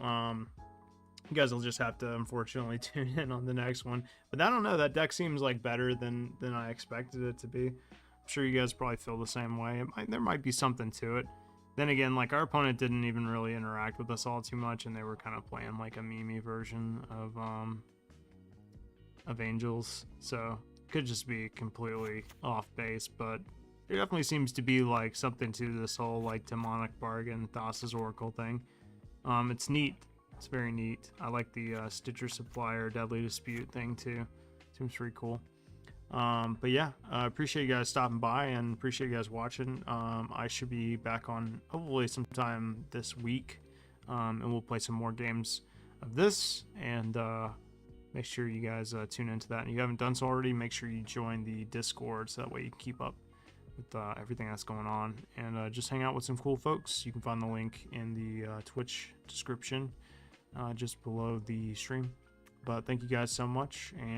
you guys will just have to unfortunately tune in on the next one. But I don't know. That deck seems like better than I expected it to be. I'm sure you guys probably feel the same way. There might be something to it. Then again, like our opponent didn't even really interact with us all too much, and they were kind of playing like a meme version of Angels, so could just be completely off base. But there definitely seems to be like something to this whole like demonic bargain Thassa's Oracle thing. It's neat. It's very neat. I like the Stitcher Supplier Deadly Dispute thing too. Seems pretty cool. But yeah, I appreciate you guys stopping by and appreciate you guys watching. I should be back on hopefully sometime this week, and we'll play some more games of this, and make sure you guys tune into that. And if you haven't done so already, make sure you join the Discord so that way you can keep up with everything that's going on, and just hang out with some cool folks. You can find the link in the Twitch description just below the stream. But thank you guys so much, and